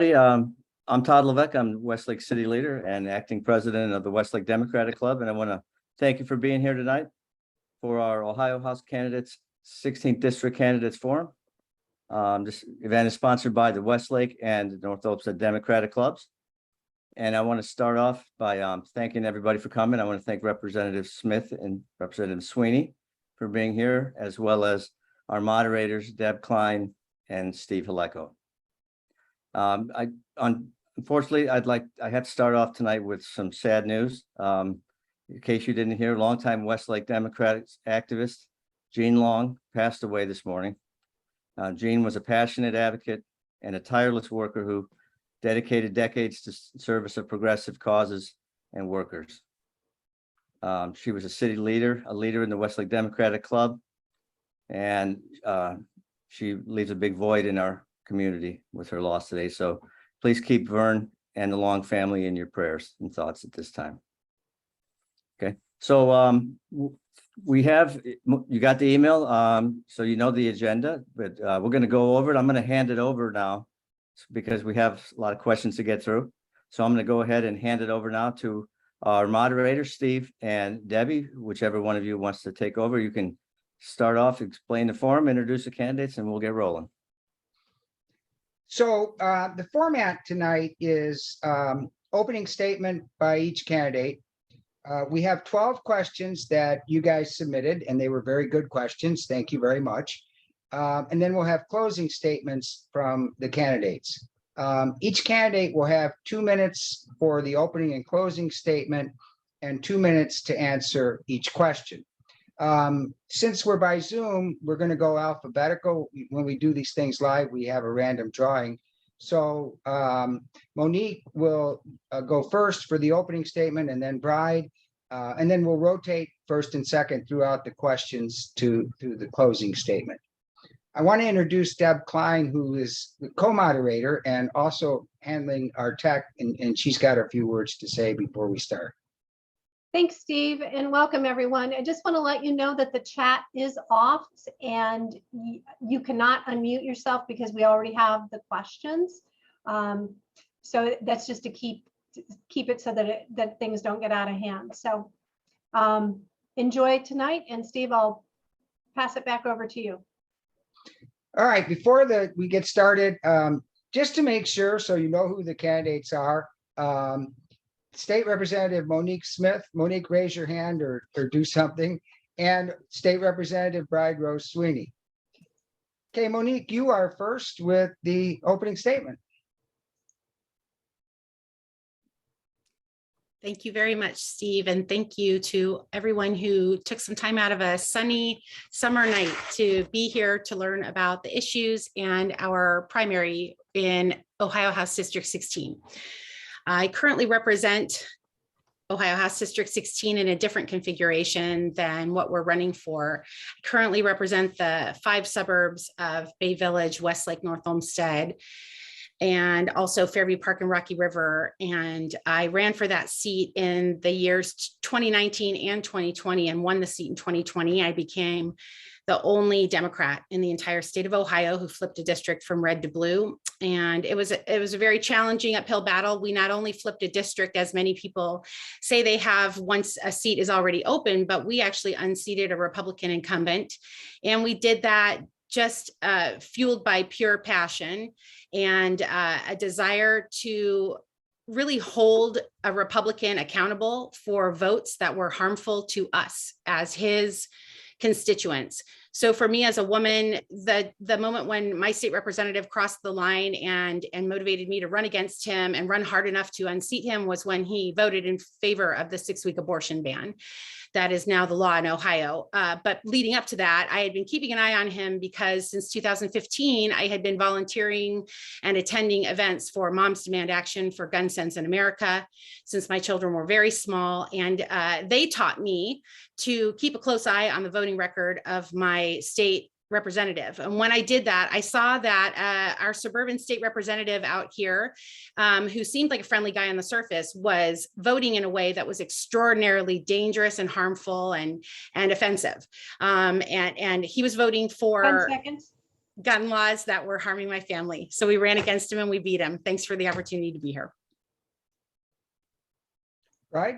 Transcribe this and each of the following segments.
Hey, I'm Todd Levesque. I'm Westlake City Leader and acting president of the Westlake Democratic Club. And I want to thank you for being here tonight for our Ohio House Candidates 16th District Candidates Forum. This event is sponsored by the Westlake and the North Olmsted Democratic Clubs. And I want to start off by thanking everybody for coming. I want to thank Representative Smith and Representative Sweeney for being here, as well as our moderators, Deb Klein and Steve Haleko. Unfortunately, I have to start off tonight with some sad news. In case you didn't hear, longtime Westlake Democratic activist Gene Long passed away this morning. Gene was a passionate advocate and a tireless worker who dedicated decades to service of progressive causes and workers. She was a city leader, a leader in the Westlake Democratic Club, and she leaves a big void in our community with her loss today. So please keep Vern and the Long family in your prayers and thoughts at this time. Okay, so we have, you got the email, so you know the agenda, but we're going to go over it. I'm going to hand it over now because we have a lot of questions to get through. So I'm going to go ahead and hand it over now to our moderators, Steve and Debbie, whichever one of you wants to take over. You can start off, explain the form, introduce the candidates, and we'll get rolling. So the format tonight is opening statement by each candidate. We have 12 questions that you guys submitted, and they were very good questions. Thank you very much. And then we'll have closing statements from the candidates. Each candidate will have 2 minutes for the opening and closing statement and 2 minutes to answer each question. Since we're by Zoom, we're going to go alphabetical. When we do these things live, we have a random drawing. So Monique will go first for the opening statement, and then Bride, and then we'll rotate first and second throughout the questions to the closing statement. I want to introduce Deb Klein, who is the co-moderator and also handling our tech, and she's got a few words to say before we start. Thanks, Steve, and welcome everyone. I just want to let you know that the chat is off and you cannot unmute yourself because we already have the questions. So that's just to keep it so that things don't get out of hand. So enjoy tonight, and Steve, I'll pass it back over to you. All right, before we get started, just to make sure so you know who the candidates are, State Representative Monique Smith. Monique, raise your hand or do something. And State Representative Bride Rose Sweeney. Okay, Monique, you are first with the opening statement. Thank you very much, Steve, and thank you to everyone who took some time out of a sunny summer night to be here to learn about the issues and our primary in Ohio House District 16. I currently represent Ohio House District 16 in a different configuration than what we're running for. I currently represent the 5 suburbs of Bay Village, Westlake, North Olmsted, and also Fairview Park and Rocky River. And I ran for that seat in the years 2019 and 2020 and won the seat in 2020. I became the only Democrat in the entire state of Ohio who flipped a district from red to blue. And it was a very challenging uphill battle. We not only flipped a district, as many people say they have once a seat is already open, but we actually unseated a Republican incumbent. And we did that just fueled by pure passion and a desire to really hold a Republican accountable for votes that were harmful to us as his constituents. So for me as a woman, the moment when my state representative crossed the line and motivated me to run against him and run hard enough to unseat him was when he voted in favor of the 6-week abortion ban. That is now the law in Ohio. But leading up to that, I had been keeping an eye on him because since 2015, I had been volunteering and attending events for Moms Demand Action for Gun Sense in America since my children were very small. And they taught me to keep a close eye on the voting record of my state representative. And when I did that, I saw that our suburban state representative out here, who seemed like a friendly guy on the surface, was voting in a way that was extraordinarily dangerous and harmful and offensive. And he was voting for 10 seconds. gun laws that were harming my family. So we ran against him and we beat him. Thanks for the opportunity to be here. Right?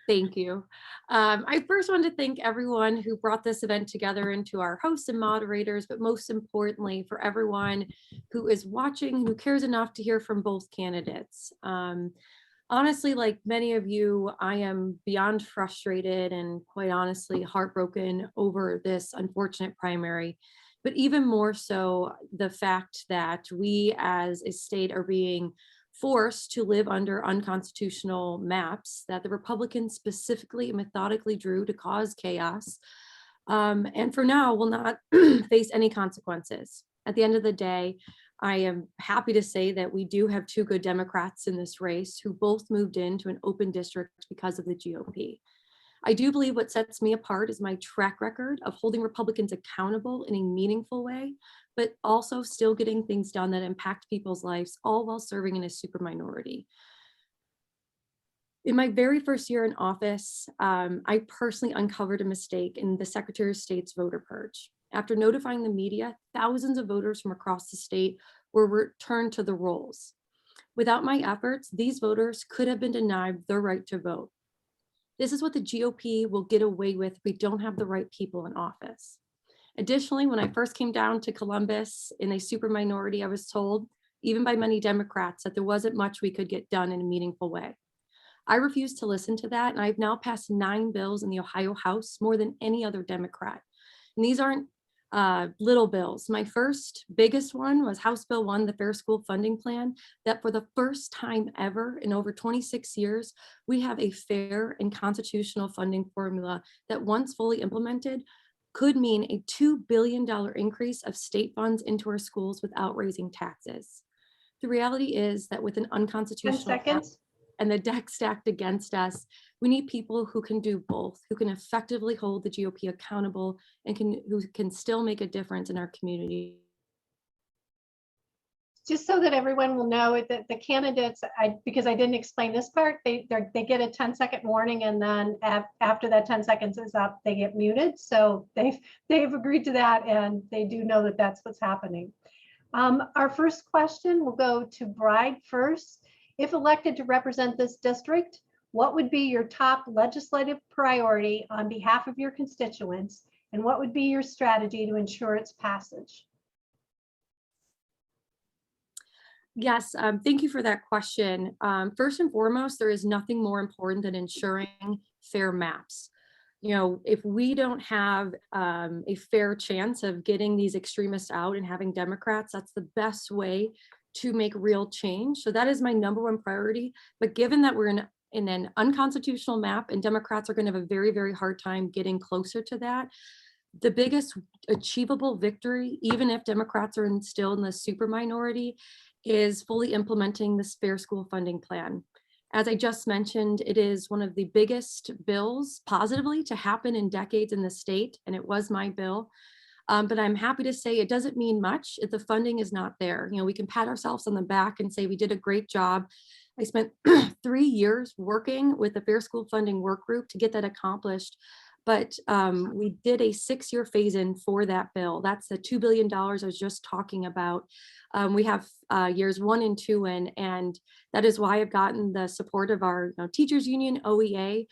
Thank you. I first want to thank everyone who brought this event together, and to our hosts and moderators, but most importantly for everyone who is watching, who cares enough to hear from both candidates. Honestly, like many of you, I am beyond frustrated and quite honestly heartbroken over this unfortunate primary, but even more so the fact that we as a state are being forced to live under unconstitutional maps that the Republicans specifically and methodically drew to cause chaos, and for now will not face any consequences. At the end of the day, I am happy to say that we do have two good Democrats in this race who both moved into an open district because of the GOP. I do believe what sets me apart is my track record of holding Republicans accountable in a meaningful way, but also still getting things done that impact people's lives, all while serving in a super minority. In my very first year in office, I personally uncovered a mistake in the Secretary of State's voter purge. After notifying the media, thousands of voters from across the state were returned to the rolls. Without my efforts, these voters could have been denied their right to vote. This is what the GOP will get away with if we don't have the right people in office. Additionally, when I first came down to Columbus in a super minority, I was told, even by many Democrats, that there wasn't much we could get done in a meaningful way. I refused to listen to that, and I've now passed 9 bills in the Ohio House, more than any other Democrat. And these aren't little bills. My first biggest one was House Bill 1, the Fair School Funding Plan, that for the first time ever in over 26 years, we have a fair and constitutional funding formula that once fully implemented could mean a $2 billion increase of state funds into our schools without raising taxes. The reality is that with an 10 unconstitutional seconds. and the deck stacked against us, we need people who can do both, who can effectively hold the GOP accountable and who can still make a difference in our community. Just so that everyone will know that the candidates, because I didn't explain this part, they get a 10-second warning, and then after that 10 seconds is up, they get muted. So they've agreed to that, and they do know that that's what's happening. Our first question will go to Bride first. If elected to represent this district, what would be your top legislative priority on behalf of your constituents, and what would be your strategy to ensure its passage? Yes, thank you for that question. First and foremost, there is nothing more important than ensuring fair maps. You know, if we don't have a fair chance of getting these extremists out and having Democrats, that's the best way to make real change. So that is my #1 priority. But given that we're in an unconstitutional map and Democrats are going to have a very, very hard time getting closer to that, the biggest achievable victory, even if Democrats are still in the super minority, is fully implementing this Fair School Funding Plan. As I just mentioned, it is one of the biggest bills positively to happen in decades in the state, and it was my bill. But I'm happy to say it doesn't mean much if the funding is not there. You know, we can pat ourselves on the back and say we did a great job. I spent 3 years working with the Fair School Funding Work Group to get that accomplished. But we did a 6-year phase-in for that bill. That's the $2 billion I was just talking about. We have years 1 and 2 in, and that is why I've gotten the support of our teachers union, OEA,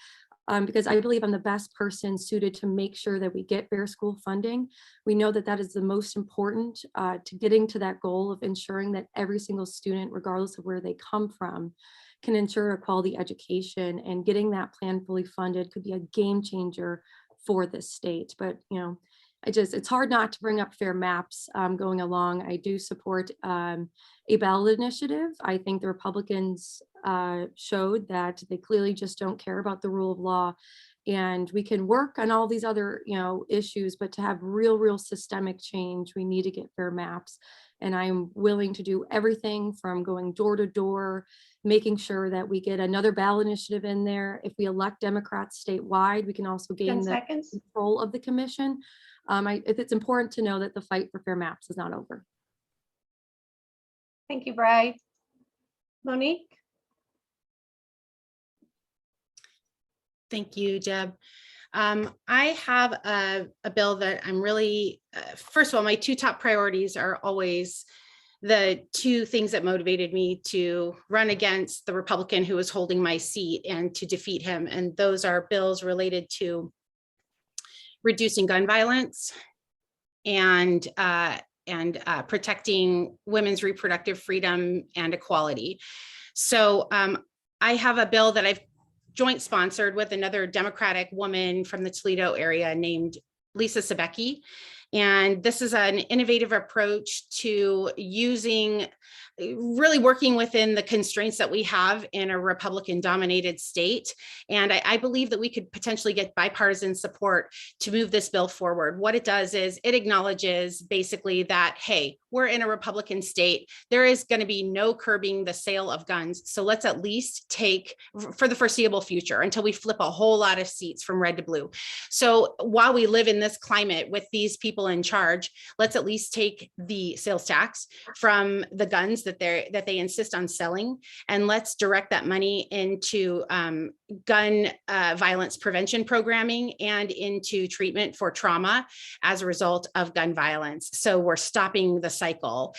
because I believe I'm the best person suited to make sure that we get fair school funding. We know that that is the most important to getting to that goal of ensuring that every single student, regardless of where they come from, can ensure a quality education, and getting that plan fully funded could be a game changer for this state. But, you know, it's hard not to bring up fair maps going along. I do support a ballot initiative. I think the Republicans showed that they clearly just don't care about the rule of law, and we can work on all these other, issues, but to have real systemic change, we need to get fair maps. And I'm willing to do everything from going door to door, making sure that we get another ballot initiative in there. If we elect Democrats statewide, we can also 10 gain the seconds. control of the commission. It's important to know that the fight for fair maps is not over. Thank you, Bride. Monique? Thank you, Deb. I have a bill that I'm really, first of all, my two top priorities are always the two things that motivated me to run against the Republican who was holding my seat and to defeat him. And those are bills related to reducing gun violence and protecting women's reproductive freedom and equality. So I have a bill that I've joint sponsored with another Democratic woman from the Toledo area named Lisa Sebecki. And this is an innovative approach to really working within the constraints that we have in a Republican dominated state. And I believe that we could potentially get bipartisan support to move this bill forward. What it does is it acknowledges basically that, hey, we're in a Republican state. There is going to be no curbing the sale of guns. So let's at least take, for the foreseeable future, until we flip a whole lot of seats from red to blue. So while we live in this climate with these people in charge, let's at least take the sales tax from the guns that they insist on selling, and let's direct that money into gun violence prevention programming and into treatment for trauma as a result of gun violence. So we're stopping the cycle,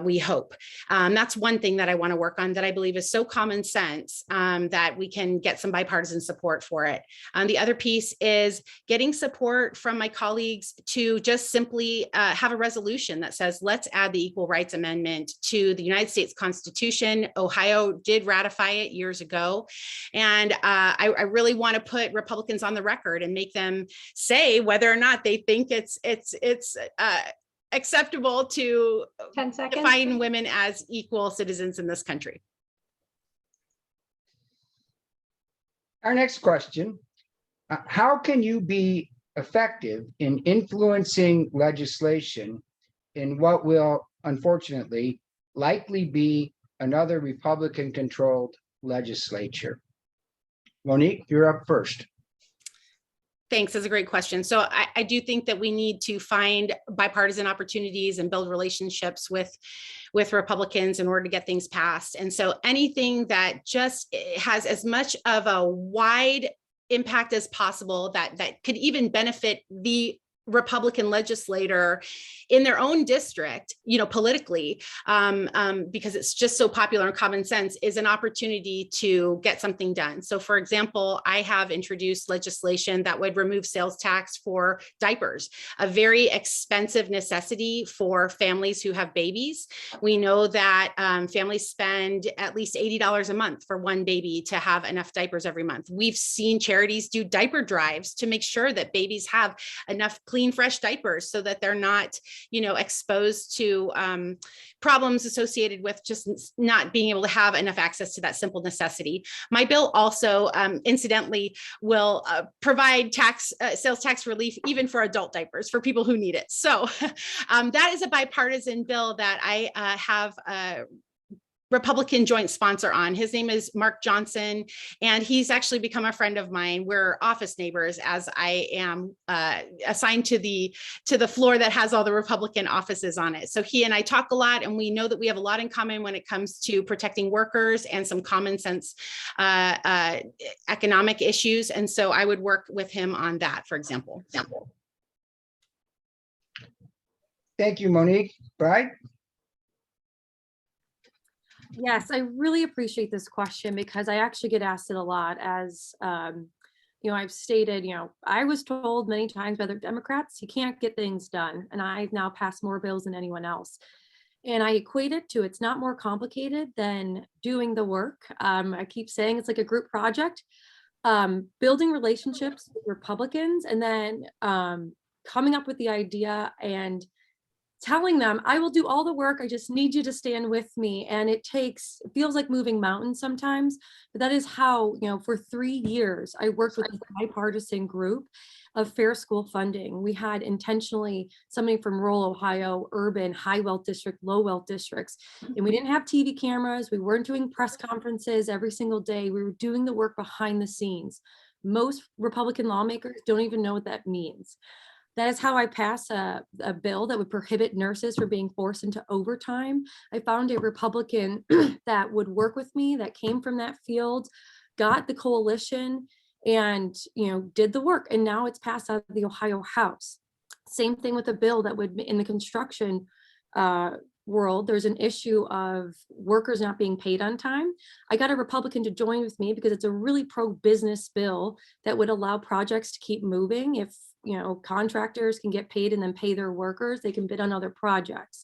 we hope. That's one thing that I want to work on that I believe is so common sense that we can get some bipartisan support for it. The other piece is getting support from my colleagues to just simply have a resolution that says, let's add the Equal Rights Amendment to the United States Constitution. Ohio did ratify it years ago. And I really want to put Republicans on the record and make them say whether or not they think it's acceptable to 10 seconds. define women as equal citizens in this country. Our next question, how can you be effective in influencing legislation in what will unfortunately likely be another Republican-controlled legislature? Monique, you're up first. Thanks. That's a great question. So I do think that we need to find bipartisan opportunities and build relationships with Republicans in order to get things passed. And so anything that just has as much of a wide impact as possible that could even benefit the Republican legislator in their own district, politically, because it's just so popular and common sense, is an opportunity to get something done. So for example, I have introduced legislation that would remove sales tax for diapers, a very expensive necessity for families who have babies. We know that families spend at least $80 a month for one baby to have enough diapers every month. We've seen charities do diaper drives to make sure that babies have enough clean, fresh diapers so that they're not, exposed to problems associated with just not being able to have enough access to that simple necessity. My bill also, incidentally, will provide sales tax relief even for adult diapers for people who need it. So that is a bipartisan bill that I have Republican joint sponsor on. His name is Mark Johnson, and he's actually become a friend of mine. We're office neighbors, as I am assigned to the floor that has all the Republican offices on it. So he and I talk a lot, and we know that we have a lot in common when it comes to protecting workers and some common sense economic issues. And so I would work with him on that, for example. Thank you, Monique. Bride? Yes, I really appreciate this question because I actually get asked it a lot. As I've stated, I was told many times by the Democrats, you can't get things done. And I've now passed more bills than anyone else. And I equate it to, it's not more complicated than doing the work. I keep saying it's like a group project, building relationships with Republicans, and then coming up with the idea and telling them, I will do all the work. I just need you to stand with me. And it feels like moving mountains sometimes, but that is how, for 3 years, I worked with a bipartisan group of fair school funding. We had intentionally somebody from rural Ohio, urban, high wealth district, low wealth districts. And we didn't have TV cameras. We weren't doing press conferences every single day. We were doing the work behind the scenes. Most Republican lawmakers don't even know what that means. That is how I passed a bill that would prohibit nurses from being forced into overtime. I found a Republican that would work with me, that came from that field, got the coalition, and, did the work. And now it's passed out of the Ohio House. Same thing with a bill that would, in the construction world, there's an issue of workers not being paid on time. I got a Republican to join with me because it's a really pro-business bill that would allow projects to keep moving. If, contractors can get paid and then pay their workers, they can bid on other projects.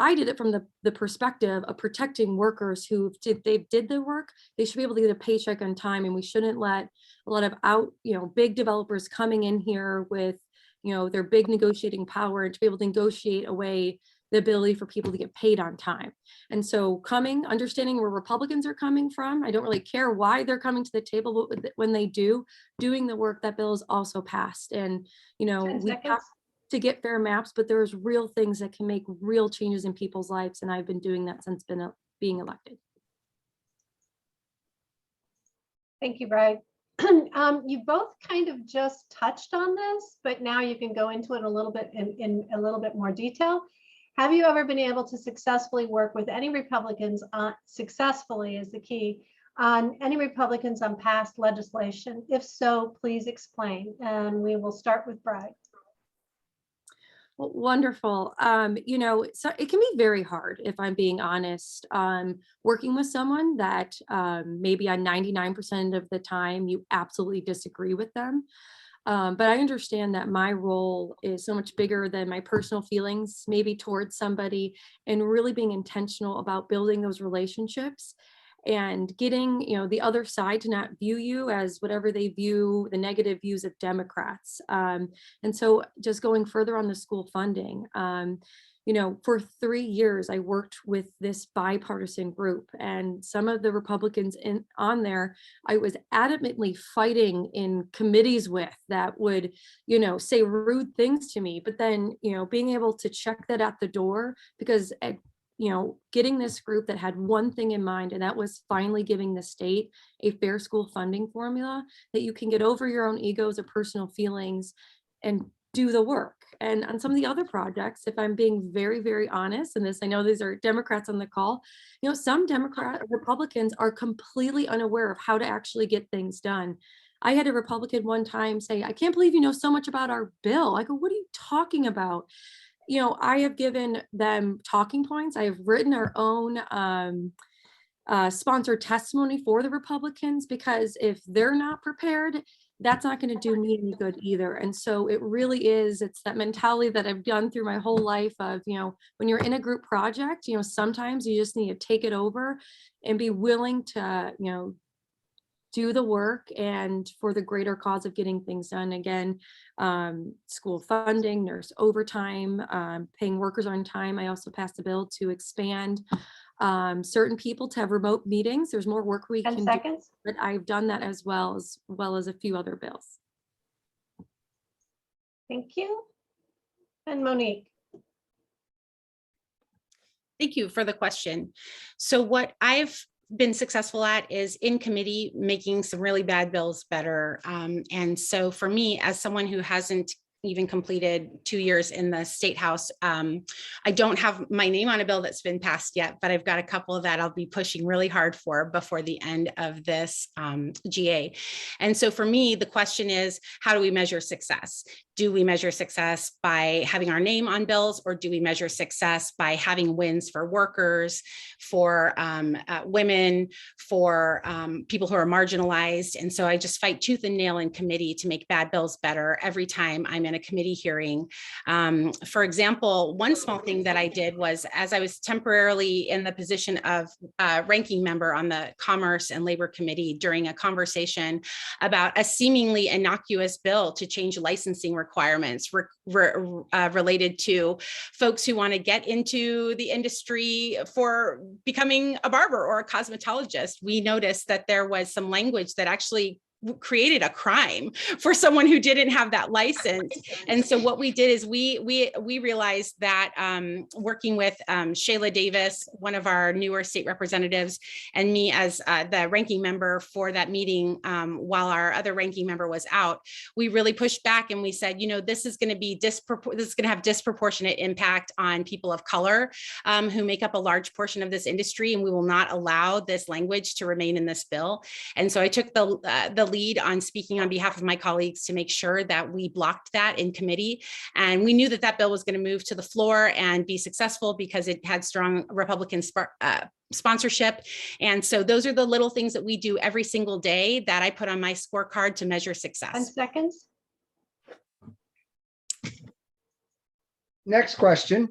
I did it from the perspective of protecting workers who, if they did their work, they should be able to get a paycheck on time. And we shouldn't let a lot of big developers coming in here with, their big negotiating power to be able to negotiate away the ability for people to get paid on time. And so understanding where Republicans are coming from, I don't really care why they're coming to the table, but when they do, doing the work, that bill is also passed. And, 10 we seconds. have to get fair maps, but there's real things that can make real changes in people's lives. And I've been doing that since being elected. Thank you, Brad. You both kind of just touched on this, but now you can go into it a little bit in a little bit more detail. Have you ever been able to successfully work with any Republicans successfully is the key on any Republicans on past legislation? If so, please explain. And we will start with Brad. Well, wonderful. So it can be very hard, if I'm being honest, working with someone that maybe on 99% of the time you absolutely disagree with them. But I understand that my role is so much bigger than my personal feelings, maybe towards somebody, and really being intentional about building those relationships and getting, the other side to not view you as whatever they view the negative views of Democrats. And so just going further on the school funding, for 3 years, I worked with this bipartisan group, and some of the Republicans on there, I was adamantly fighting in committees with that would, say rude things to me, but then, being able to check that at the door, because getting this group that had one thing in mind, and that was finally giving the state a fair school funding formula that you can get over your own egos or personal feelings and do the work. And on some of the other projects, if I'm being very, very honest, and I know these are Democrats on the call, some Republicans are completely unaware of how to actually get things done. I had a Republican one time say, "I can't believe you know so much about our bill." I go, "What are you talking about?" I have given them talking points. I have written our own sponsored testimony for the Republicans, because if they're not prepared, that's not going to do me any good either. And so it really is, it's that mentality that I've done through my whole life of, when you're in a group project, sometimes you just need to take it over and be willing to, do the work and for the greater cause of getting things done. Again, school funding, nurse overtime, paying workers on time. I also passed a bill to expand certain people to have remote meetings. There's more work we 10 can seconds. do, but I've done that as well as a few other bills. Thank you. And Monique. Thank you for the question. So what I've been successful at is in committee making some really bad bills better. And so for me, as someone who hasn't even completed 2 years in the State House, I don't have my name on a bill that's been passed yet, but I've got a couple that I'll be pushing really hard for before the end of this GA. And so for me, the question is, how do we measure success? Do we measure success by having our name on bills, or do we measure success by having wins for workers, for women, for people who are marginalized? And so I just fight tooth and nail in committee to make bad bills better every time I'm in a committee hearing. For example, one small thing that I did was, as I was temporarily in the position of ranking member on the Commerce and Labor Committee during a conversation about a seemingly innocuous bill to change licensing requirements related to folks who want to get into the industry for becoming a barber or a cosmetologist, we noticed that there was some language that actually created a crime for someone who didn't have that license. And so what we did is we realized that working with Shayla Davis, one of our newer state representatives, and me as the ranking member for that meeting, while our other ranking member was out, we really pushed back and we said, this is going to have disproportionate impact on people of color who make up a large portion of this industry, and we will not allow this language to remain in this bill. And so I took the lead on speaking on behalf of my colleagues to make sure that we blocked that in committee. And we knew that that bill was going to move to the floor and be successful because it had strong Republican sponsorship. And so those are the little things that we do every single day that I put on my scorecard to measure 10 success. seconds. Next question.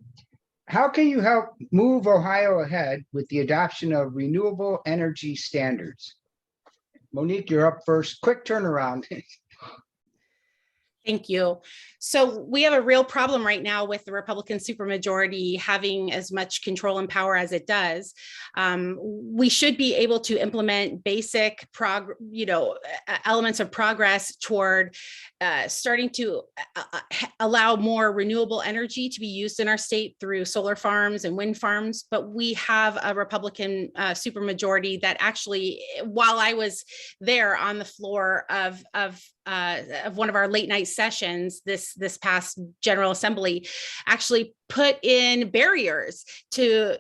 How can you help move Ohio ahead with the adoption of renewable energy standards? Monique, you're up first. Quick turnaround. Thank you. So we have a real problem right now with the Republican supermajority having as much control and power as it does. We should be able to implement basic elements of progress toward starting to allow more renewable energy to be used in our state through solar farms and wind farms. But we have a Republican supermajority that actually, while I was there on the floor of one of our late night sessions this past General Assembly, actually put in barriers to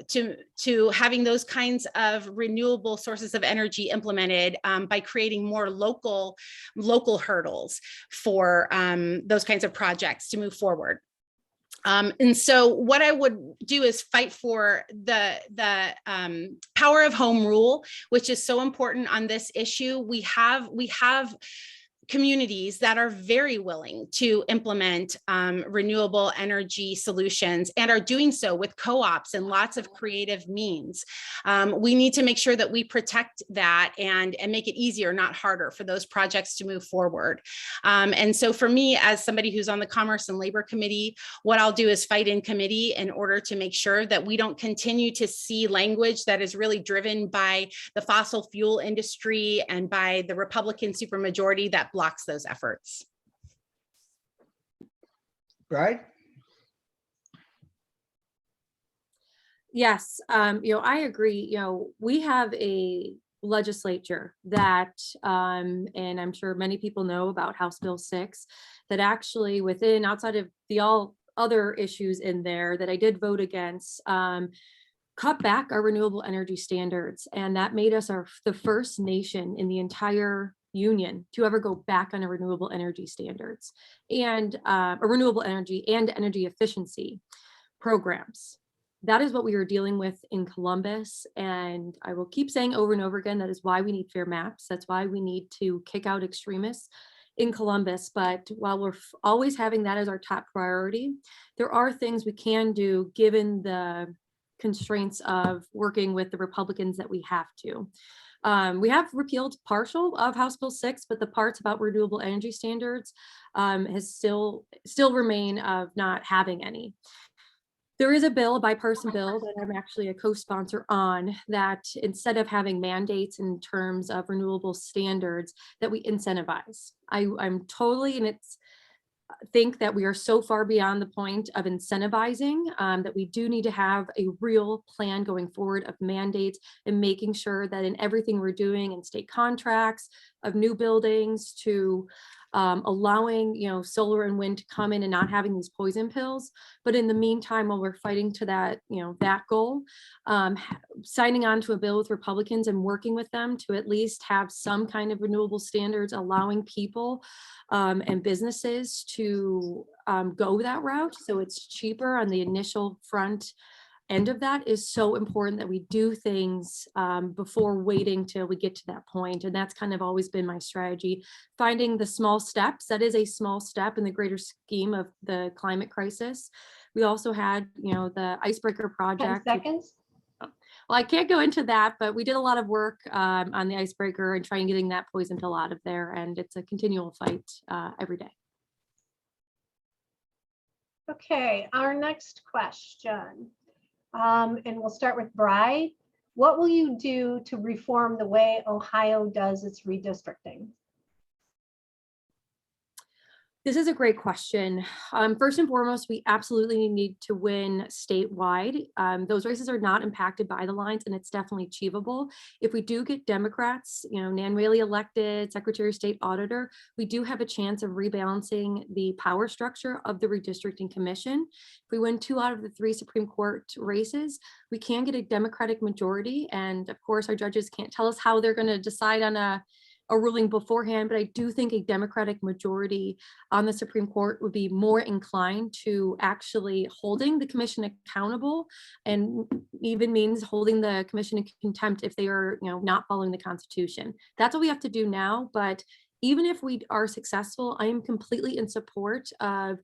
having those kinds of renewable sources of energy implemented by creating more local hurdles for those kinds of projects to move forward. And so what I would do is fight for the power of home rule, which is so important on this issue. We have communities that are very willing to implement renewable energy solutions and are doing so with co-ops and lots of creative means. We need to make sure that we protect that and make it easier, not harder, for those projects to move forward. And so for me, as somebody who's on the Commerce and Labor Committee, what I'll do is fight in committee in order to make sure that we don't continue to see language that is really driven by the fossil fuel industry and by the Republican supermajority that blocks those efforts. Right? Yes, I agree. We have a legislature that, and I'm sure many people know about House Bill 6, that actually outside of the all other issues in there that I did vote against, cut back our renewable energy standards. And that made us the first nation in the entire union to ever go back on a renewable energy standards and a renewable energy and energy efficiency programs. That is what we are dealing with in Columbus. And I will keep saying over and over again, that is why we need fair maps. That's why we need to kick out extremists in Columbus. But while we're always having that as our top priority, there are things we can do given the constraints of working with the Republicans that we have to. We have repealed partial of House Bill 6, but the parts about renewable energy standards has still remain of not having any. There is a bill, a bipartisan bill, that I'm actually a co-sponsor on, that instead of having mandates in terms of renewable standards, that we incentivize. I'm totally, and it's think that we are so far beyond the point of incentivizing that we do need to have a real plan going forward of mandates and making sure that in everything we're doing in state contracts of new buildings to allowing solar and wind to come in and not having these poison pills. But in the meantime, while we're fighting to that that goal, signing on to a bill with Republicans and working with them to at least have some kind of renewable standards, allowing people and businesses to go that route so it's cheaper on the initial front end of that, is so important that we do things before waiting till we get to that point. And that's kind of always been my strategy, finding the small steps. That is a small step in the greater scheme of the climate crisis. We also had the icebreaker 10 project. seconds. Well, I can't go into that, but we did a lot of work on the icebreaker and trying getting that poison pill out of there. And it's a continual fight every day. Okay, our next question. And we'll start with Bri. What will you do to reform the way Ohio does its redistricting? This is a great question. First and foremost, we absolutely need to win statewide. Those races are not impacted by the lines, and it's definitely achievable. If we do get Democrats, Nan Whaley elected, Secretary of State Auditor, we do have a chance of rebalancing the power structure of the redistricting commission. If we win 2 out of the 3 Supreme Court races, we can get a Democratic majority. And of course, our judges can't tell us how they're going to decide on a a ruling beforehand, but I do think a Democratic majority on the Supreme Court would be more inclined to actually holding the commission accountable, and even means holding the commission in contempt if they are, not following the Constitution. That's what we have to do now. But even if we are successful, I am completely in support of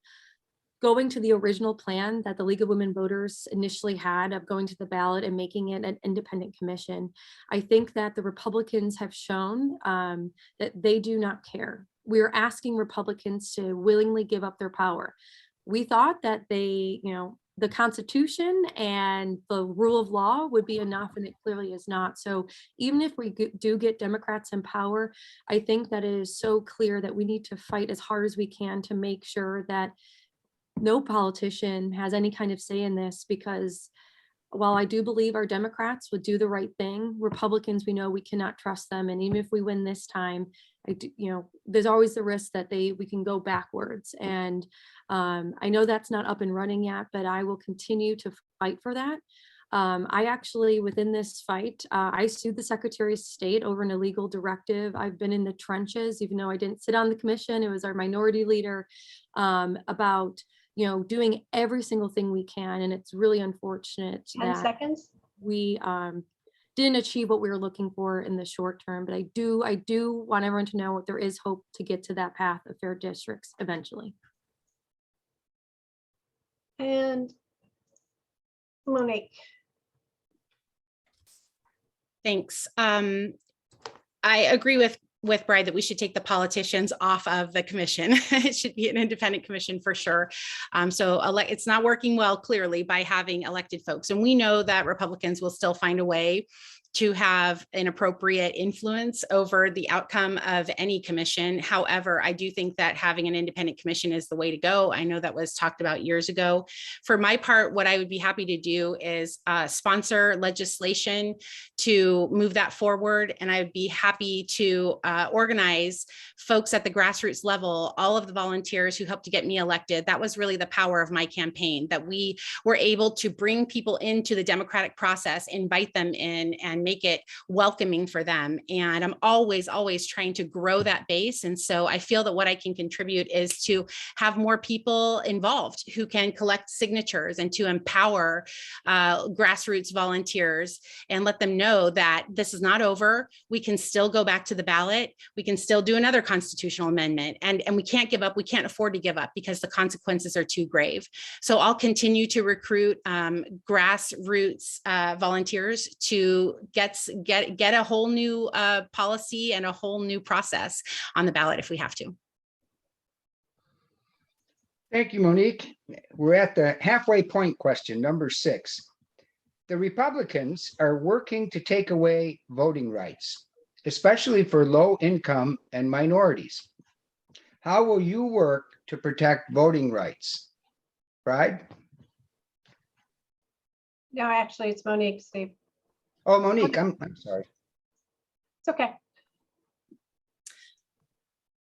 going to the original plan that the League of Women Voters initially had of going to the ballot and making it an independent commission. I think that the Republicans have shown that they do not care. We're asking Republicans to willingly give up their power. We thought that they, the Constitution and the rule of law would be enough, and it clearly is not. So even if we do get Democrats in power, I think that it is so clear that we need to fight as hard as we can to make sure that no politician has any kind of say in this, because while I do believe our Democrats would do the right thing, Republicans, we know we cannot trust them. And even if we win this time, there's always the risk that we can go backwards. And I know that's not up and running yet, but I will continue to fight for that. I actually, within this fight, I sued the Secretary of State over an illegal directive. I've been in the trenches, even though I didn't sit on the commission. It was our minority leader, about doing every single thing we can. And it's really unfortunate 10 that seconds. we didn't achieve what we were looking for in the short term. But I do want everyone to know there is hope to get to that path of fair districts eventually. And Monique. Thanks. I agree with Bride that we should take the politicians off of the commission. It should be an independent commission for sure. So it's not working well, clearly, by having elected folks. And we know that Republicans will still find a way to have an appropriate influence over the outcome of any commission. However, I do think that having an independent commission is the way to go. I know that was talked about years ago. For my part, what I would be happy to do is sponsor legislation to move that forward. And I would be happy to organize folks at the grassroots level, all of the volunteers who helped to get me elected. That was really the power of my campaign, that we were able to bring people into the democratic process, invite them in, and make it welcoming for them. And I'm always trying to grow that base. And so I feel that what I can contribute is to have more people involved who can collect signatures and to empower grassroots volunteers and let them know that this is not over. We can still go back to the ballot. We can still do another constitutional amendment, and we can't give up. We can't afford to give up because the consequences are too grave. So I'll continue to recruit grassroots volunteers to get a whole new policy and a whole new process on the ballot if we have to. Thank you, Monique. We're at the halfway point question, number 6. The Republicans are working to take away voting rights, especially for low income and minorities. How will you work to protect voting rights? Bride? No, actually, it's Monique, Steve. Oh, Monique, I'm sorry. It's okay.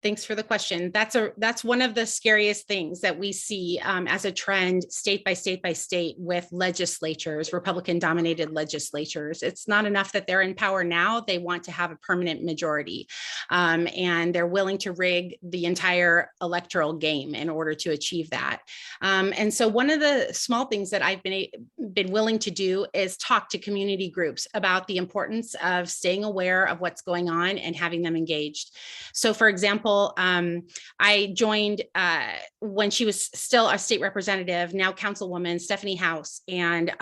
Thanks for the question. That's one of the scariest things that we see as a trend state by state with legislatures, Republican dominated legislatures. It's not enough that they're in power now. They want to have a permanent majority, and they're willing to rig the entire electoral game in order to achieve that. And so one of the small things that I've been willing to do is talk to community groups about the importance of staying aware of what's going on and having them engaged. So for example, I joined when she was still a state representative, now Councilwoman Stephanie House, and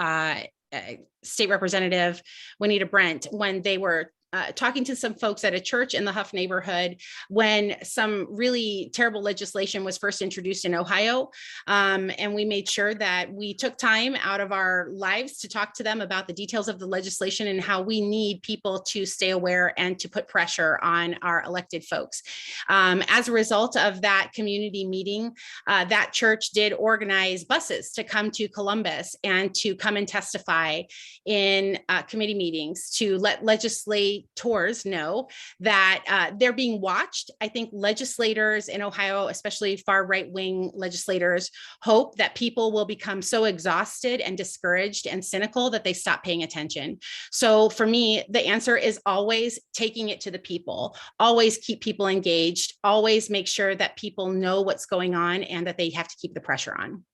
State Representative Juanita Brent, when they were talking to some folks at a church in the Huff neighborhood when some really terrible legislation was first introduced in Ohio. And we made sure that we took time out of our lives to talk to them about the details of the legislation and how we need people to stay aware and to put pressure on our elected folks. As a result of that community meeting, that church did organize buses to come to Columbus and to come and testify in committee meetings to legislate tours know that they're being watched. I think legislators in Ohio, especially far right-wing legislators, hope that people will become so exhausted and discouraged and cynical that they stop paying attention. So for me, the answer is always taking it to the people, always keep people engaged, always make sure that people know what's going on and that they have to keep the pressure on.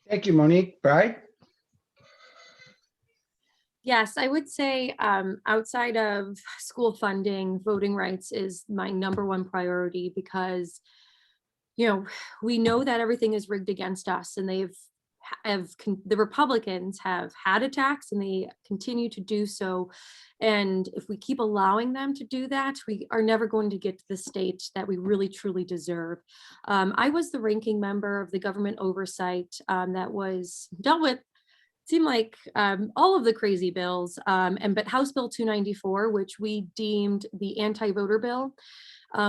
Thank you, Monique. Bride? Yes, I would say outside of school funding, voting rights is my number one priority because, you know, we know that everything is rigged against us, and the Republicans have had attacks and they continue to do so. And if we keep allowing them to do that, we are never going to get to the state that we really truly deserve. I was the ranking member of the government oversight that was dealt with, seemed like all of the crazy bills, but House Bill 294, which we deemed the anti-voter bill.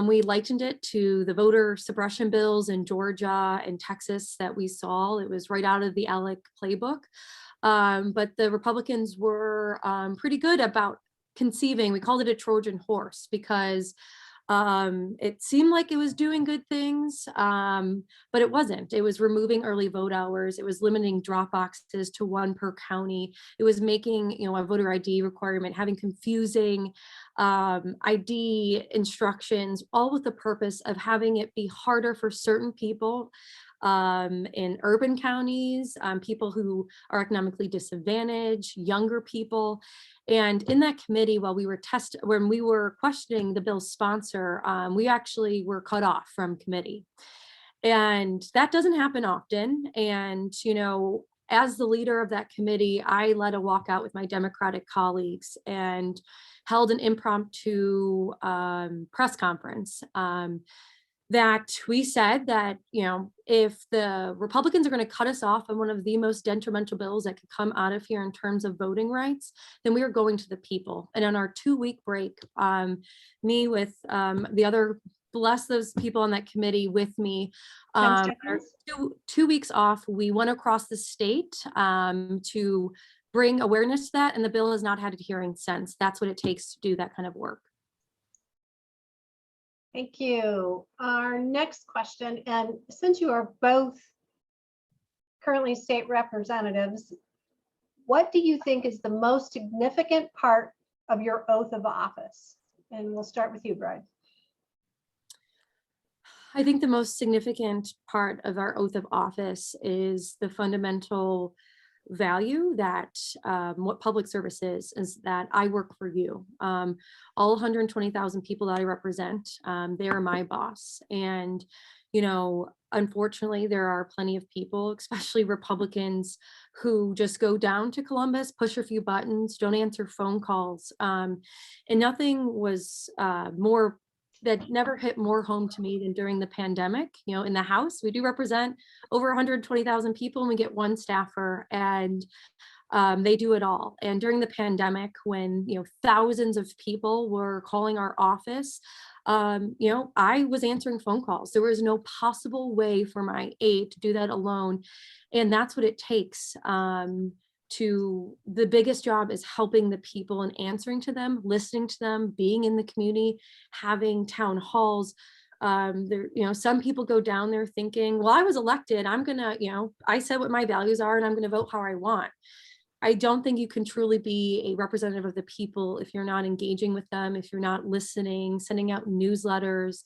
We likened it to the voter suppression bills in Georgia and Texas that we saw. It was right out of the ALEC playbook. But the Republicans were pretty good about conceiving, we called it a Trojan horse, because it seemed like it was doing good things, but it wasn't. It was removing early vote hours. It was limiting drop boxes to 1 per county. It was making, a voter ID requirement, having confusing ID instructions, all with the purpose of having it be harder for certain people in urban counties, people who are economically disadvantaged, younger people. And in that committee, while we were when we were questioning the bill's sponsor, we actually were cut off from committee. And that doesn't happen often. And, as the leader of that committee, I led a walkout with my Democratic colleagues and held an impromptu press conference that we said that, if the Republicans are going to cut us off on one of the most detrimental bills that could come out of here in terms of voting rights, then we are going to the people. And on our 2-week break, me with the other, bless those people on that committee with me, 10 our seconds. two weeks off, we went across the state to bring awareness to that, and the bill has not had a hearing since. That's what it takes to do that kind of work. Thank you. Our next question, and since you are both currently state representatives, what do you think is the most significant part of your oath of office? And we'll start with you, Bride. I think the most significant part of our oath of office is the fundamental value that what public service is that I work for you. All 120,000 people that I represent, they are my boss. And, unfortunately, there are plenty of people, especially Republicans, who just go down to Columbus, push a few buttons, don't answer phone calls. And nothing was that never hit more home to me than during the pandemic. In the House, we do represent over 120,000 people and we get 1 staffer, and they do it all. And during the pandemic, when thousands of people were calling our office, I was answering phone calls. There was no possible way for my aide to do that alone. And that's what it takes. The biggest job is helping the people and answering to them, listening to them, being in the community, having town halls. Some people go down there thinking, well, I was elected, I'm gonna, I said what my values are and I'm gonna vote how I want. I don't think you can truly be a representative of the people if you're not engaging with them, if you're not listening, sending out newsletters,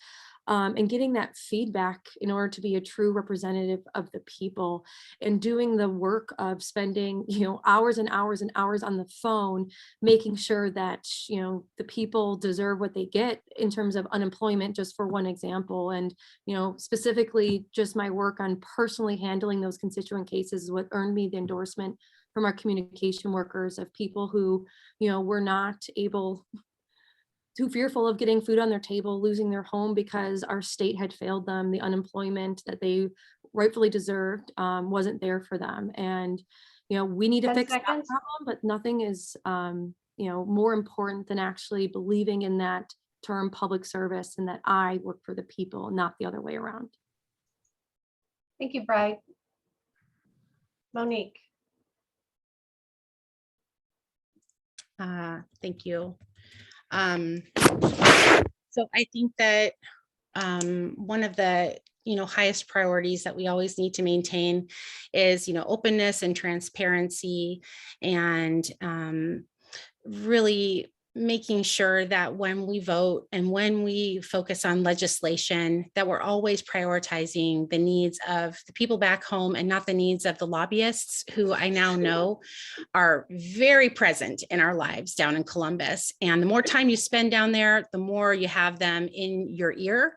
and getting that feedback in order to be a true representative of the people, and doing the work of spending, hours and hours and hours on the phone, making sure that, the people deserve what they get in terms of unemployment, just for one example. And, specifically just my work on personally handling those constituent cases is what earned me the endorsement from our communication workers of people who, were not able, too fearful of getting food on their table, losing their home because our state had failed them. The unemployment that they rightfully deserved wasn't there for them. And, we need to 10 fix that seconds. problem, but nothing is, more important than actually believing in that term public service and that I work for the people, not the other way around. Thank you, Bride. Monique. Thank you. So I think that one of the highest priorities that we always need to maintain is openness and transparency, and really making sure that when we vote and when we focus on legislation, that we're always prioritizing the needs of the people back home and not the needs of the lobbyists, who I now know are very present in our lives down in Columbus. And the more time you spend down there, the more you have them in your ear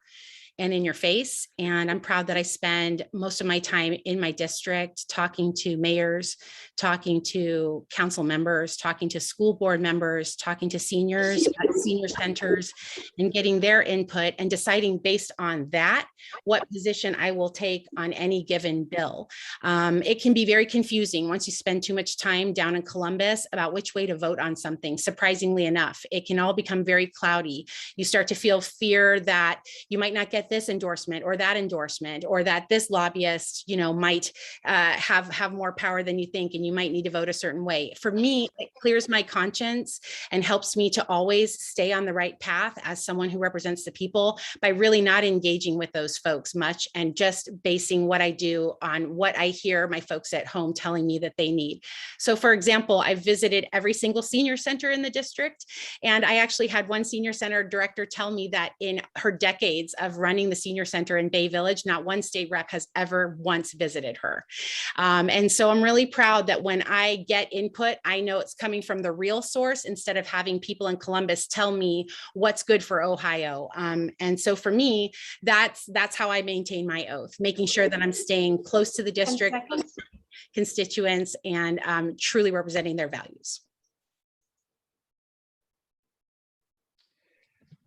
and in your face. And I'm proud that I spend most of my time in my district talking to mayors, talking to council members, talking to school board members, talking to seniors at senior centers, and getting their input and deciding based on that what position I will take on any given bill. It can be very confusing once you spend too much time down in Columbus about which way to vote on something. Surprisingly enough, it can all become very cloudy. You start to feel fear that you might not get this endorsement or that endorsement, or that this lobbyist, might have more power than you think, and you might need to vote a certain way. For me, it clears my conscience and helps me to always stay on the right path as someone who represents the people, by really not engaging with those folks much and just basing what I do on what I hear my folks at home telling me that they need. So for example, I've visited every single senior center in the district, and I actually had one senior center director tell me that in her decades of running the senior center in Bay Village, not one state rep has ever once visited her. And so I'm really proud that when I get input, I know it's coming from the real source instead of having people in Columbus tell me what's good for Ohio. And so for me, that's how I maintain my oath, making sure that I'm staying close to the district, close to constituents, and truly representing their values.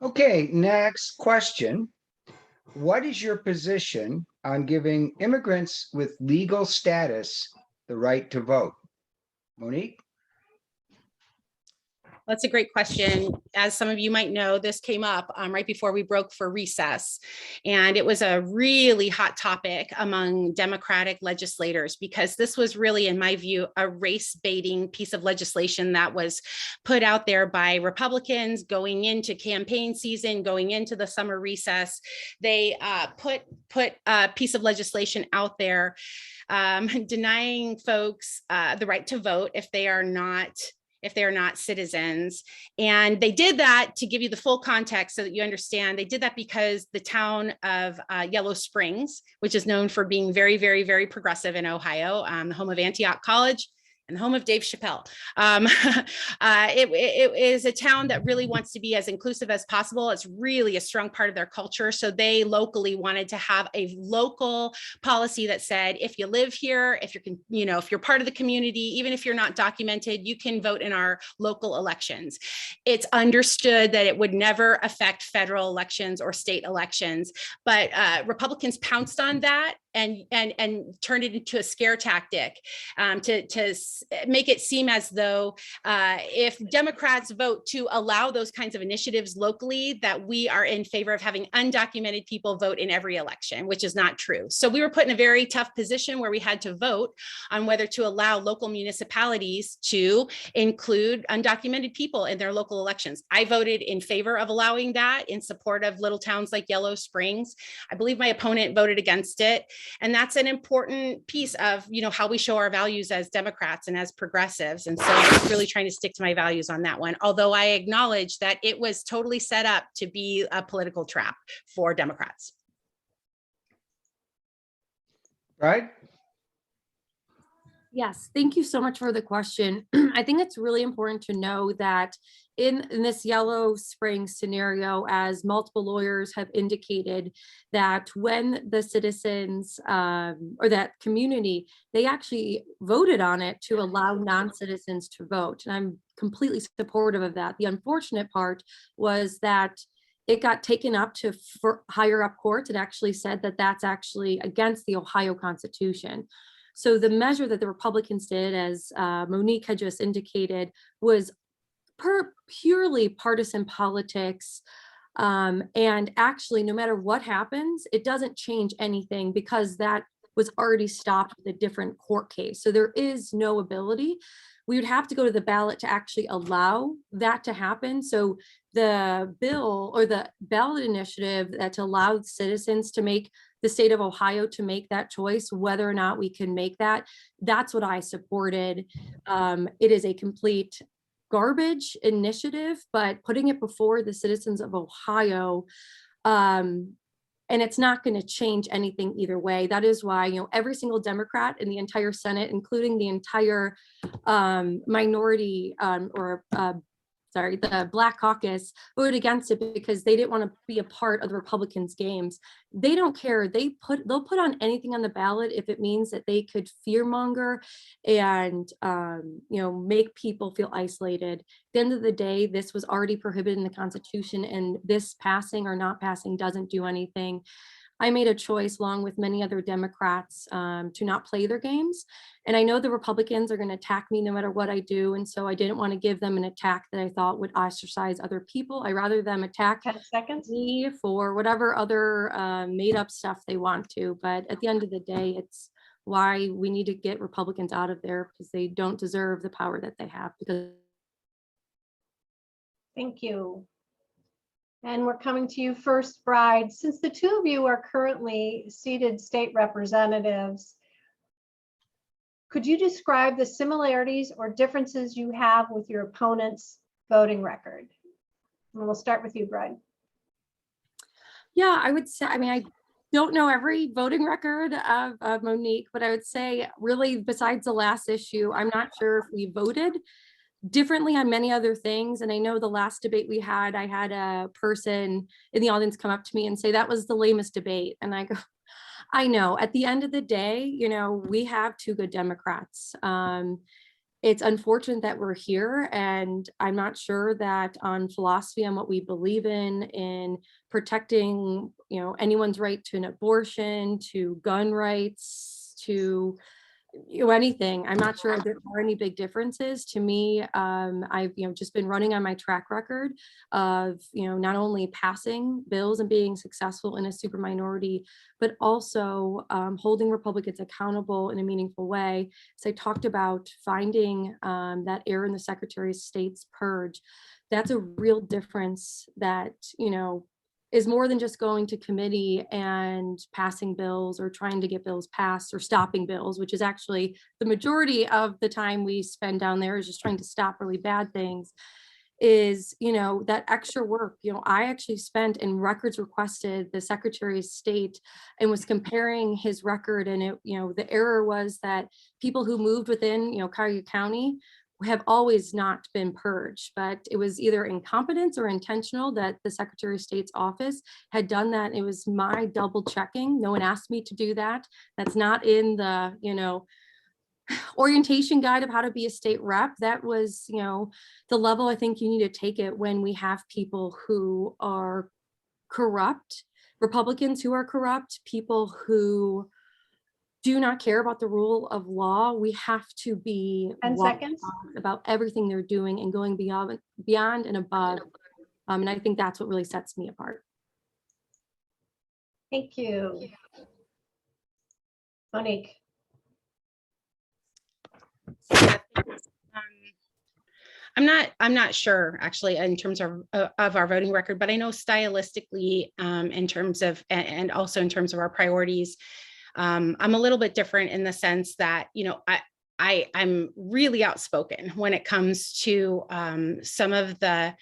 Okay, next question. What is your position on giving immigrants with legal status the right to vote? Monique? That's a great question. As some of you might know, this came up right before we broke for recess. And it was a really hot topic among Democratic legislators, because this was really, in my view, a race baiting piece of legislation that was put out there by Republicans going into campaign season, going into the summer recess. They put a piece of legislation out there denying folks the right to vote if they are not citizens. And they did that, to give you the full context so that you understand, they did that because the town of Yellow Springs, which is known for being very, very, very progressive in Ohio, the home of Antioch College and the home of Dave Chappelle. It is a town that really wants to be as inclusive as possible. It's really a strong part of their culture. So they locally wanted to have a local policy that said, if you live here, if you're part of the community, even if you're not documented, you can vote in our local elections. It's understood that it would never affect federal elections or state elections, but Republicans pounced on that and turned it into a scare tactic to make it seem as though if Democrats vote to allow those kinds of initiatives locally, that we are in favor of having undocumented people vote in every election, which is not true. So we were put in a very tough position where we had to vote on whether to allow local municipalities to include undocumented people in their local elections. I voted in favor of allowing that, in support of little towns like Yellow Springs. I believe my opponent voted against it. And that's an important piece of, how we show our values as Democrats and as progressives. And so I'm really trying to stick to my values on that one, although I acknowledge that it was totally set up to be a political trap for Democrats. Right? Yes, thank you so much for the question. I think it's really important to know that in this Yellow Springs scenario, as multiple lawyers have indicated, that when the citizens or that community, they actually voted on it to allow non-citizens to vote. And I'm completely supportive of that. The unfortunate part was that it got taken up to higher up courts. It actually said that that's actually against the Ohio Constitution. So the measure that the Republicans did, as Monique had just indicated, was purely partisan politics. And actually, no matter what happens, it doesn't change anything, because that was already stopped with a different court case. So there is no ability we would have to go to the ballot to actually allow that to happen. So the bill or the ballot initiative that allowed citizens to make the state of Ohio to make that choice, whether or not we can make that, that's what I supported. It is a complete garbage initiative, but putting it before the citizens of Ohio, and it's not going to change anything either way. That is why, every single Democrat in the entire Senate, including the entire minority the Black Caucus, voted against it because they didn't want to be a part of the Republicans' games. They don't care. They'll put on anything on the ballot if it means that they could fearmonger and make people feel isolated. At the end of the day, this was already prohibited in the Constitution, and this passing or not passing doesn't do anything. I made a choice, along with many other Democrats, to not play their games. And I know the Republicans are going to attack me no matter what I do. And so I didn't want to give them an attack that I thought would ostracize other people. I'd rather them attack 10 seconds. me for whatever other made up stuff they want to. But at the end of the day, it's why we need to get Republicans out of there, because they don't deserve the power that they have. Thank you. And we're coming to you first, Bride. Since the two of you are currently seated state representatives, could you describe the similarities or differences you have with your opponent's voting record? And we'll start with you, Bride. Yeah, I would say, I don't know every voting record of Monique, but I would say really, besides the last issue, I'm not sure if we voted differently on many other things. And I know the last debate we had, I had a person in the audience come up to me and say that was the lamest debate. And I go, I know, at the end of the day, we have two good Democrats. It's unfortunate that we're here, and I'm not sure that on philosophy, on what we believe in protecting, anyone's right to an abortion, to gun rights, to anything. I'm not sure there are any big differences. To me, I've just been running on my track record of not only passing bills and being successful in a super minority, but also holding Republicans accountable in a meaningful way. So I talked about finding that error in the Secretary of State's purge. That's a real difference that is more than just going to committee and passing bills or trying to get bills passed or stopping bills, which is actually the majority of the time we spend down there is just trying to stop really bad things, is, that extra work. I actually spent and records requested the Secretary of State and was comparing his record. And it, the error was that people who moved within, Cuyahoga County have always not been purged, but it was either incompetence or intentional that the Secretary of State's office had done that. It was my double checking. No one asked me to do that. That's not in the, orientation guide of how to be a state rep. That was, the level I think you need to take it when we have people who are corrupt, Republicans who are corrupt, people who do not care about the rule of law. We have to be 10 seconds about everything they're doing and going beyond and above. And I think that's what really sets me apart. Thank you. Monique. I'm not sure actually in terms of our voting record, but I know stylistically in terms of, and also in terms of our priorities, I'm a little bit different in the sense that, I'm really outspoken when it comes to some of the